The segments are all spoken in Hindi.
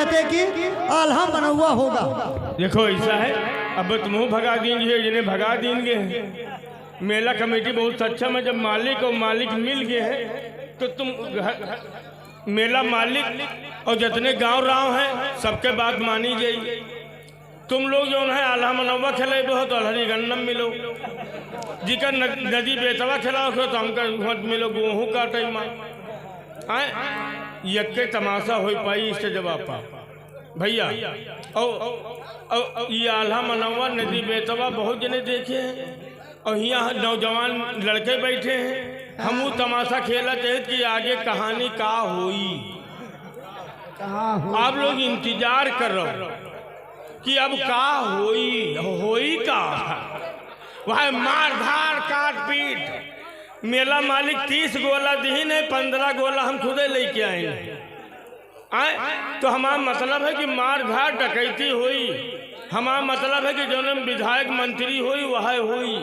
कहते कि आल्हा बना हुआ होगा। देखो ऐसा है, अब तुम भगा देंगे जिन्हें भगा देंगे। मेला कमेटी बहुत सक्षम है, जब मालिक और मालिक मिल गए हैं तो तुम मेला मालिक और जितने गांव राव हैं सबके बात मानी जाइए। तुम लोग जो है आल्हा मनवा खेले हो तो हरी गन्नम मिलो, जिका नदी बेतवा खिलाओ तो हमका मिलो गेहूँ का टाइम आए यके तमाशा हो पाई इससे जवाब पा भैया। और ये आल्हा मनवा नदी बेतवा बहुत जने देखे हैं और यहाँ नौजवान लड़के बैठे हैं। हम तमाशा खेला चाहे कि आगे कहानी का हुई। आप लोग इंतजार कर रहे हो कि अब का होई का वह मार धार काट पीट। मेला मालिक 30 गोला दीन है, 15 गोला हम खुदे लेके आए तो हमारा मतलब है कि मार धार डकैती हुई। हमारा मतलब है कि जो विधायक मंत्री हुई वह हुई।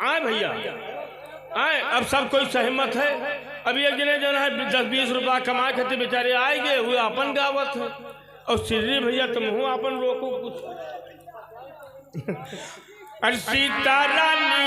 आए भैया आए, अब सब कोई सहमत है। अभी एक जने जो है 10-20 रुपया कमा के बेचारे आएंगे, वो अपन गावत है। और श्री भैया तुम हो अपन रोको कुछ। अरे सीतारानी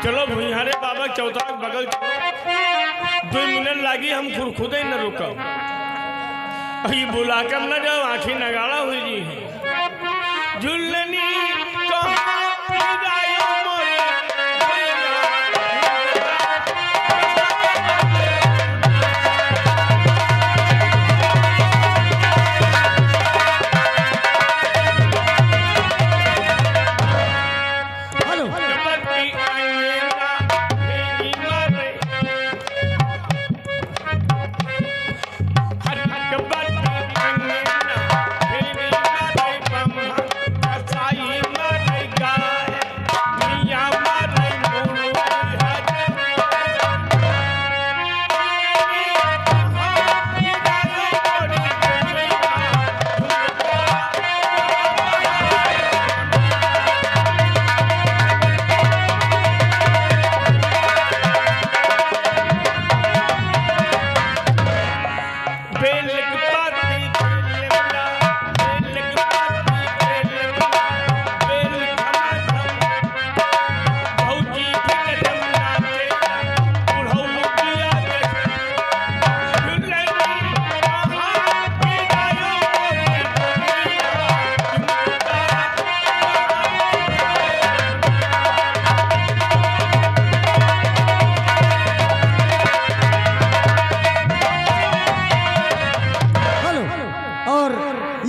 चलो भुइहारे बाबा चौथा बगल 2 मिनट लागी, हम खुद ही न रुका। ये बुला कर न जाओ, आँखी नगाड़ा हुई जी झुलनी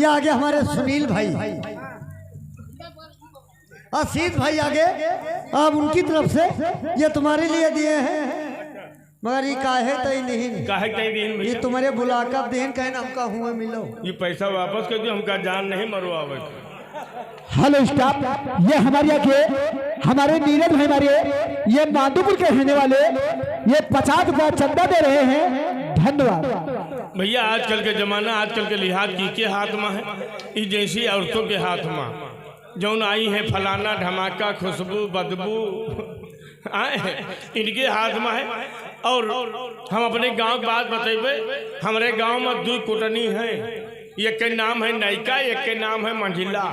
आगे हमारे सुनील भाई, असीत भाई आगे। अब उनकी तरफ से ये तुम्हारे लिए दिए हैं, मगर ये काहे तय नहीं, ये तुम्हारे बुलाकर देन कहे ना हमका हुआ मिलो। ये पैसा वापस कर दियो, हमका जान नहीं मरवावे। हेलो स्टाफ, ये हमारे नीरज भाई हमारे ये माधोपुर के रहने वाले, ये 50 रुपया चंदा दे रहे हैं। धन्यवाद भैया। आजकल के जमाना, आजकल के लिहाज की हाथ में है, इस जैसी औरतों के हाथ में जौन आई है फलाना धमाका खुशबू बदबू आए इनके हाथ में है। और हम अपने गांव की बात बतेबे। हमारे गांव में 2 कुटनी है, एक के नाम है नायिका, एक के नाम है मंझिला।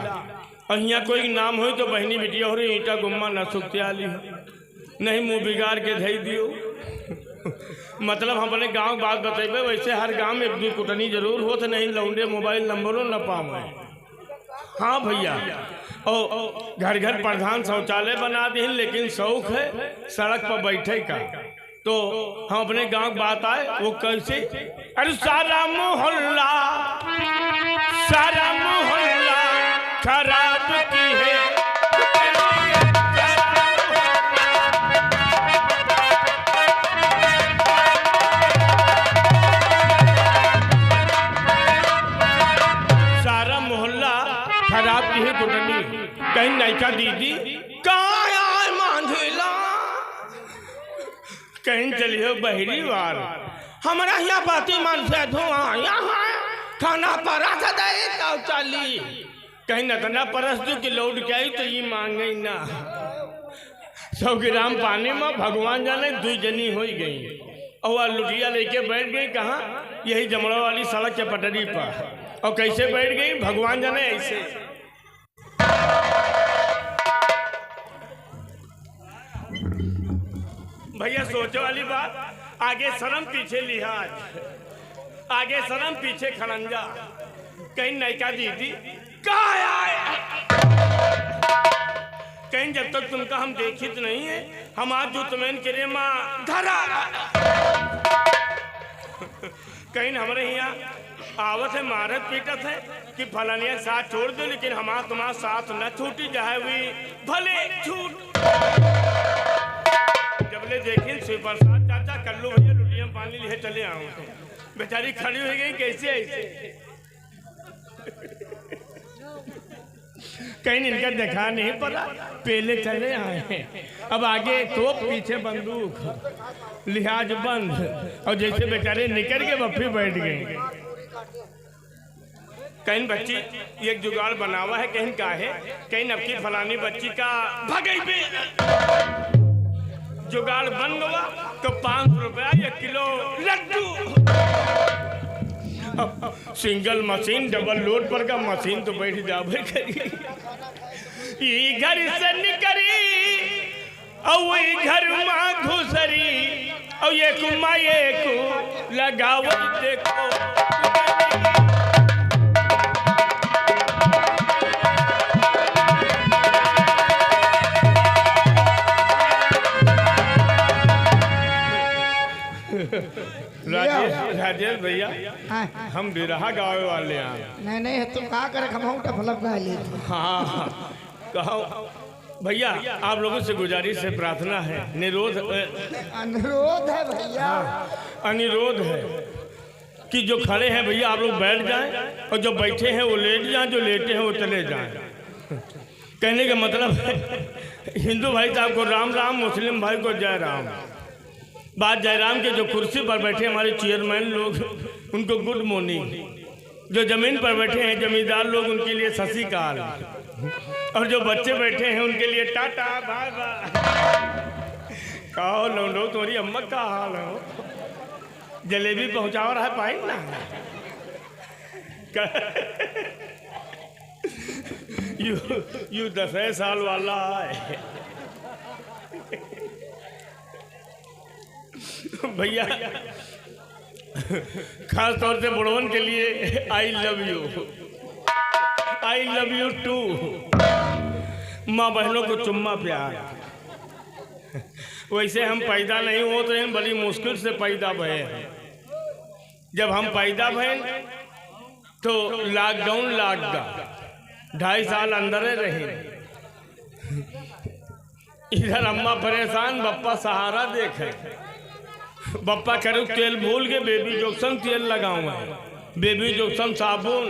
और यहाँ कोई नाम हो तो बहनी बिटिया हो रही ईटा गुम्मा न सुख्याली नहीं मुँह बिगाड़ के धई दियो। मतलब हम अपने गांव की बात बतेबे। वैसे हर गांव में 1-2 कुटनी जरूर हो, तो नहीं लौंडे मोबाइल नंबरों न पावे। हाँ भैया, और घर घर प्रधान शौचालय बना दे, लेकिन शौक है सड़क पर बैठे का। तो हम अपने गांव की बात आए वो कैसे। अरे सारा मोहल्ला खराब की है। कहीं नैका दीदी कहाँ आए मांझेला, कहीं चलिए बहरी वार हमारा यहाँ बाती मन से धुआं यहाँ खाना परस दे तो चली, कहीं नतना परस दो कि लौट के आई तो ये मांगे ना 100 ग्राम पानी में भगवान जाने 2 जनी हो गई और वह लुटिया लेके बैठ गई कहाँ, यही जमड़ा वाली सड़क के पटरी पर। और कैसे बैठ गई भगवान जाने ऐसे। भैया सोचे वाली बात, आगे शर्म पीछे लिहाज, आगे शर्म पीछे खड़ंजा, कहीं नैका दीदी कहाँ आए, कहीं जब तक तुमका हम देखित नहीं है हम आज जो तुम्हें करे माँ धरा, कहीं हमारे यहाँ आवत है मारत पीटत है कि फलानिया साथ छोड़ दो, लेकिन हमारा तुम्हारा साथ न छूटी जाए हुई भले छूट। जब ले देखिन शिव प्रसाद चाचा कल्लू भैया लुटिया में पानी लिए चले आओ, बेचारी खड़ी हो गई कैसे ऐसे, कहीं इनका देखा नहीं पड़ा पहले चले आए, अब आगे तो पीछे बंदूक लिहाज बंद, और जैसे बेचारे निकल के बफी बैठ गए। कहीं बच्ची एक जुगाड़ बनावा है, कहीं का है, कहीं नबकी फलानी बच्ची का भगई पे जुगाड़ बन गया तो 500 रुपया 1 kilo laddoo, single machine double load पर का मशीन तो बैठ जावे करी, ये घर से निकली और वही घर में घुसरी और ये कुमा ये को लगाव देखो। राजेश भैया हम बिरहा गावे वाले हैं। नहीं तुम कहा करे खमाऊटा फलब गा ले। हाँ कहो भैया, आप लोगों से गुजारिश है, प्रार्थना है, अनुरोध है भैया, अनुरोध है कि जो खड़े हैं भैया आप लोग बैठ जाएं और जो बैठे हैं वो लेट जाएं, जो लेटे हैं वो चले जाएं। कहने का मतलब है हिंदू भाई साहब को राम राम, मुस्लिम भाई को जय राम। बात जयराम के जो कुर्सी पर बैठे हमारे चेयरमैन लोग उनको गुड मॉर्निंग, जो जमीन पर बैठे हैं जमींदार लोग उनके लिए सत श्री अकाल, और जो बच्चे बैठे हैं उनके लिए टाटा बाय बाय। कहो लौंडो तुम्हारी अम्मा का हाल हो, जलेबी पहुंचाओ रहा है पाई ना। यू 10 साल वाला है भैया, खास तौर से बुढ़वन के लिए आई लव यू टू। माँ बहनों को चुम्मा प्यार। वैसे हम पैदा नहीं होते हैं, बड़ी मुश्किल से पैदा भये हैं। जब हम पैदा भये तो लॉकडाउन लाग गया, 2.5 साल अंदर रहे। इधर अम्मा परेशान, बप्पा सहारा देखे। बप्पा करो तेल भूल के बेबी जोक्सन तेल लगाऊंगा, बेबी जोक्सन साबुन,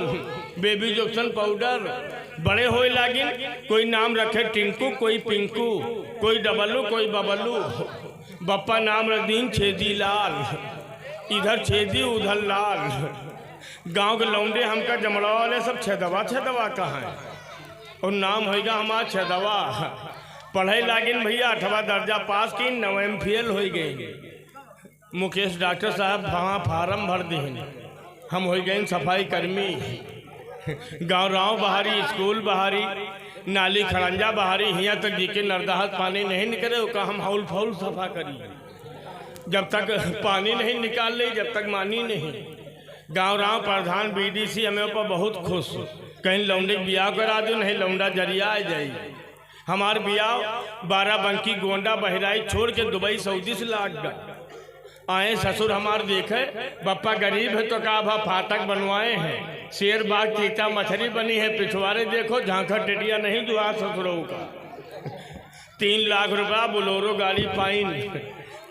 बेबी जोक्सन पाउडर। बड़े होए लागिन, कोई नाम रखे टिंकू, कोई पिंकू, कोई डबलू, कोई बबलू। बप्पा नाम रदीन छेदी लाल, इधर छेदी उधर लाल। गांव के लौंडे हमका जमड़ा वाले सब छेदवा कहाँ है, और नाम होगा हमारा छेदवा। पढ़े लागिन भैया 8वां दर्जा पास की, 9वीं फेल हो गई। मुकेश डॉक्टर साहब वहाँ फार्म भर दी, हम हो गए सफाई कर्मी। गाँव राव बहारी, स्कूल बहारी, नाली खड़ंजा बहारी, यहाँ तक जी के नरदाहत पानी नहीं निकले उसका हम हाउल फाउल सफा करी। जब तक पानी नहीं निकाल ले जब तक मानी नहीं। गाँव राव प्रधान BDC हमें ऊपर बहुत खुश, कहीं लौंडे ब्याह करा दो, नहीं लौंडा जरिया आ जाए। हमारे ब्याह 12 बंकी गोंडा बहराई छोड़ के दुबई सऊदी से लाग गए। आए ससुर हमार देखे, बप्पा गरीब है तो का भा फाटक बनवाए हैं, शेर बाग चीता मछली बनी है, पिछवाड़े देखो झांखा टिटिया नहीं दुआ ससुरों का। 3 लाख रुपया बोलोरो गाड़ी पाइन,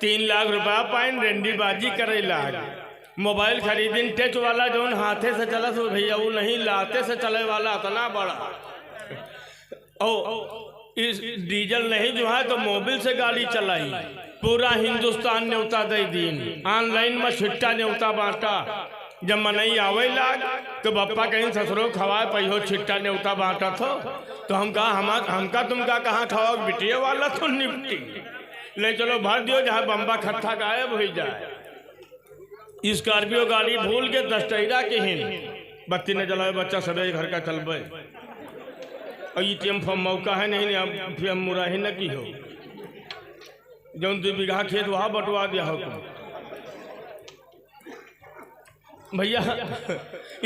3 लाख रुपया पाइन रेंडी बाजी करे लाग। मोबाइल खरीदिन टच वाला जो हाथे से चला तो भैया वो नहीं, लाते से चले वाला इतना बड़ा। और इस डीजल नहीं जो है तो मोबिल से गाड़ी चलाई। पूरा हिंदुस्तान न्योता दे दीन, ऑनलाइन में छिट्टा न्योता बांटा। जब मनई आवे लाग तो बप्पा कहीं ससुरो खवाए पहियो छिट्टा न्योता बांटा तो हम कहा हमका तुमका कहाँ खवाओ बिटिया वाला तो निपटी ले चलो भर दियो जहाँ बम्बा खट्ठा गायब हो जाए। स्कॉर्पियो गाड़ी भूल के दस्टैरा के हिन बत्ती न जलाए बच्चा सवेरे घर का चलबे और ये टीम फॉर्म मौका है नहीं अब फिर हम मुराही न की हो जौन 2 बीघा खेत वहाँ बंटवा दिया हो तुम भैया।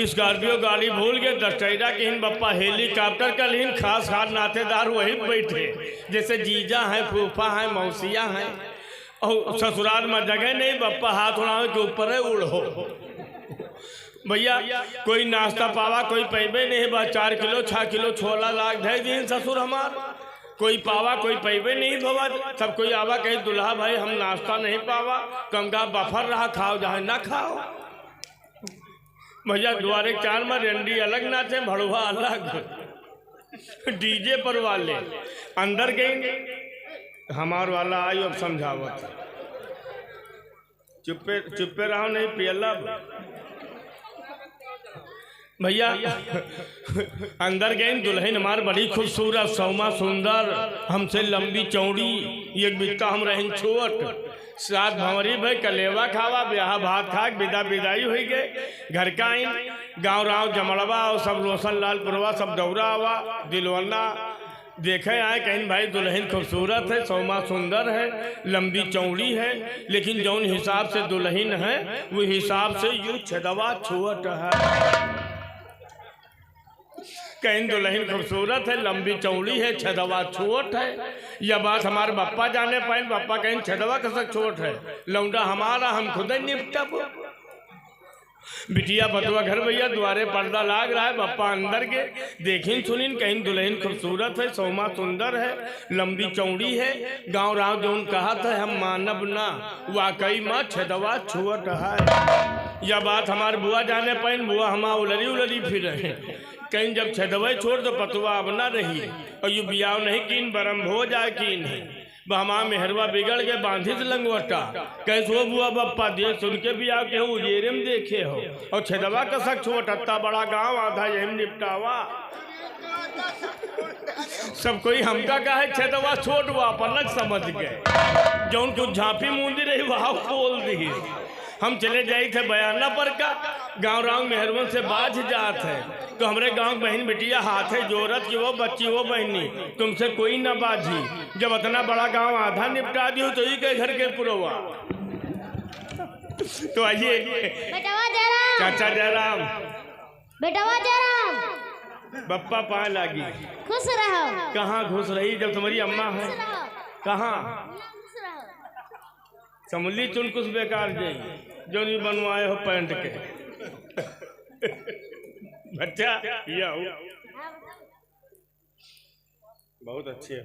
स्कॉर्पियो गाड़ी भूल के दस्टैरा के हिन बप्पा हेलीकॉप्टर का हिन खास नातेदार वही बैठे जैसे जीजा हैं फूफा हैं मौसिया हैं और ससुराल में जगह नहीं बप्पा हाथ उड़ावे के ऊपर उड़ो भैया। कोई नाश्ता पावा कोई पैबे नहीं बस 4 किलो 6 किलो छोला लाग धै दिन ससुर हमार कोई पावा कोई पैबे नहीं भवा। सब कोई आवा कहीं दुल्हा भाई हम नाश्ता नहीं पावा कम का बफर रहा खाओ जहाँ ना खाओ भैया। द्वारे 4 में रेंडी अलग नाचे भड़ुआ अलग डीजे पर वाले अंदर गए हमार वाला आई अब समझावत चुप्पे रहो नहीं पियला भैया। अंदर गए दुल्हन हमार बड़ी खूबसूरत सौमा सुंदर हमसे लंबी चौड़ी एक बित्ता हम रहें छोट 7 भंवरी भाई कलेवा खावा ब्याह भात खा विदाई हुई गए घर का आइन गाँव राव जमड़वा और सब रोशन लाल पुरवा सब दौरा आवा दिलवन्ना देखे आए कहीं भाई दुल्हन खूबसूरत है सौमा सुंदर है लंबी चौड़ी है लेकिन जौन हिसाब से दुल्हन है वो हिसाब से यूँ छदवा छुअट है। कहीं दुल्हन खूबसूरत है लंबी चौड़ी है छदवा छोट है। यह बात हमारे बप्पा जाने पाए बप्पा कहीं छदवा कसक छोट है लौंडा हमारा हम खुद ही निपटब। बिटिया बतवा घर भैया द्वारे पर्दा लाग रहा है बप्पा अंदर के देखिन सुनिन कहीं दुल्हन खूबसूरत है सौमा सुंदर है लंबी चौड़ी है गाँव राव जौन कहा था हम मानब ना वाकई माँ छदवा छुअट है। यह बात हमारे बुआ जाने पाए बुआ हमारा उलरी फिर रहे कहीं जब छदवे छोड़ तो पतवा अब ना रही और ये बियाव नहीं कीन बरम हो जाए कीन है हमारा मेहरवा बिगड़ के बांधी से लंगोटा कैसो बुआ बप्पा दे सुन के बियाव के उजेरे में देखे हो और छदवा का सक छोट अत्ता बड़ा गांव आधा यही निपटावा सब कोई हमका कहे छदवा छोट हुआ पलक समझ गए जौन कुछ झांपी मूंदी रही वहाँ खोल दी। हम चले जाए थे बयाना पर का गाँव राव मेहरवन से बाज जात है तो हमारे गांव बहन बिटिया हाथ है जोरत की वो बच्ची वो बहनी तुमसे कोई न बाजी जब इतना बड़ा गांव आधा निपटा दियो तो ही के घर के पुरवा। तो आइए चाचा जयराम बेटवा जयराम बप्पा पाए लागी खुश रहो। कहाँ खुश रही जब तुम्हारी अम्मा है कहाँ समूली चुन कुछ बेकार जाई जो नहीं बनवाए हो पैंट के बच्चा या बहुत अच्छे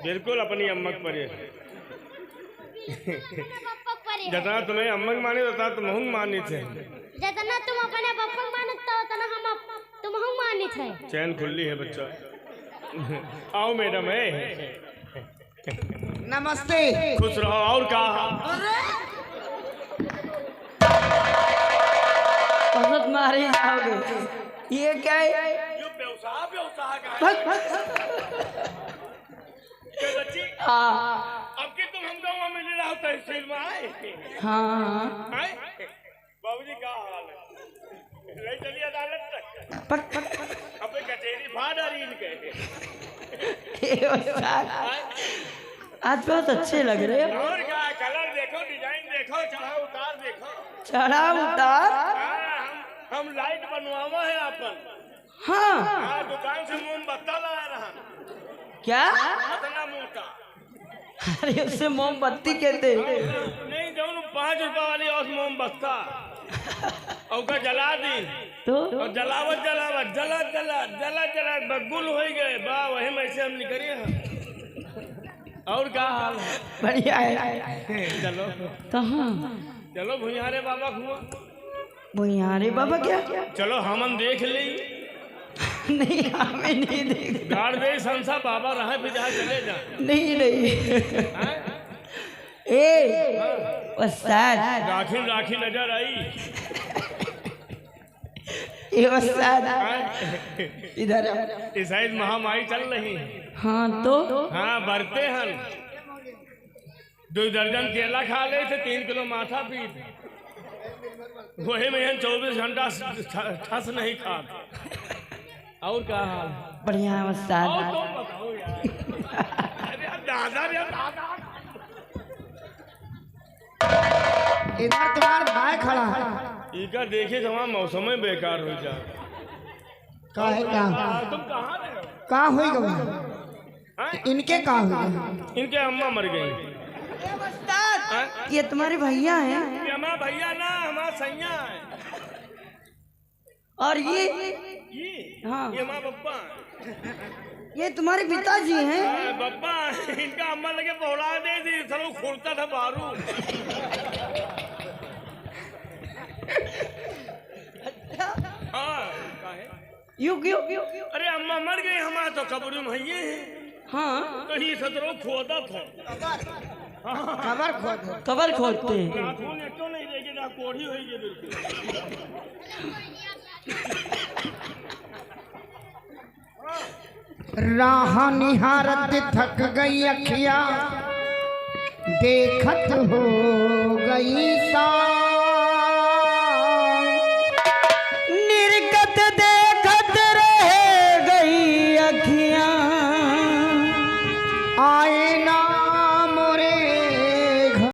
बिल्कुल अपनी अम्मक पर जितना तुम्हें अम्मक माने उतना तुम मानी थे जितना तुम अपने पप्पा मानते उतना हम तुम मानी थे। चैन खुली है बच्चा आओ मैडम है नमस्ते खुश रहो और कहा बहुत मारे जाओगे ये क्या है अब के तुम हम गाँव में मिल रहा हो तहसील में आए हाँ बाबूजी का हाल है ले चलिए अदालत तक अपने कचहरी फाड़ रही आज बहुत अच्छे लग रहे हैं। और क्या कलर देखो डिजाइन देखो चढ़ाव उतार देखो चढ़ाव उतार हम लाइट बनवावा है अपन हाँ दुकान से मोमबत्ता ला रहा क्या इतना मोटा अरे उससे मोमबत्ती कहते नहीं जो 5 रुपए वाली और मोमबत्ता और का जला दी तो और जलावत जला जला जला जला बगुल हो गए बा वही में से हम निकले हैं। और क्या हाल है बढ़िया है चलो कहाँ चलो भुइयारे बाबा घुमा भुइयारे बाबा क्या चलो हमन देख ली नहीं हमें नहीं देख। गाड़ दे संसा बाबा रहा फिर जहाँ चले जा। नहीं नहीं ए उस्ताद राखी राखी नजर आई। ये उस्ताद इधर इस साइड महामारी चल रही है। हाँ तो हाँ बढ़ते हैं 2 दर्जन केला खा ले थे 3 किलो माथा पीट वही में 24 घंटा ठस नहीं खा। और क्या हाल? बढ़िया है उस्ताद। और तो बताओ यार। अरे दादा रे दादा इधर तुम्हारा भाई खड़ा है। इका देखे जमा मौसम में बेकार हो जा। का है का तुम कहाँ रहे हो? का होई गवा हाँ? इनके का होई इनके अम्मा मर गई। उस्ताद ये तुम्हारे भैया हैं ये हमारा भैया ना हमारा सैया है। और ये हाँ ये हमारा बप्पा ये तुम्हारे पिताजी हैं। बप्पा इनका अम्मा लगे बोला दे थी सब खोलता था बारू। हाँ यू क्यों अरे अम्मा मर गई हमारा तो कब्र में है। हाँ कहीं सतरों खोदा था। खबर खोद कबर खोदते नाखून एक तो नहीं देगी ना कोढ़ी होगी बिल्कुल। राह निहारत थक गई अखिया देखत हो गई सा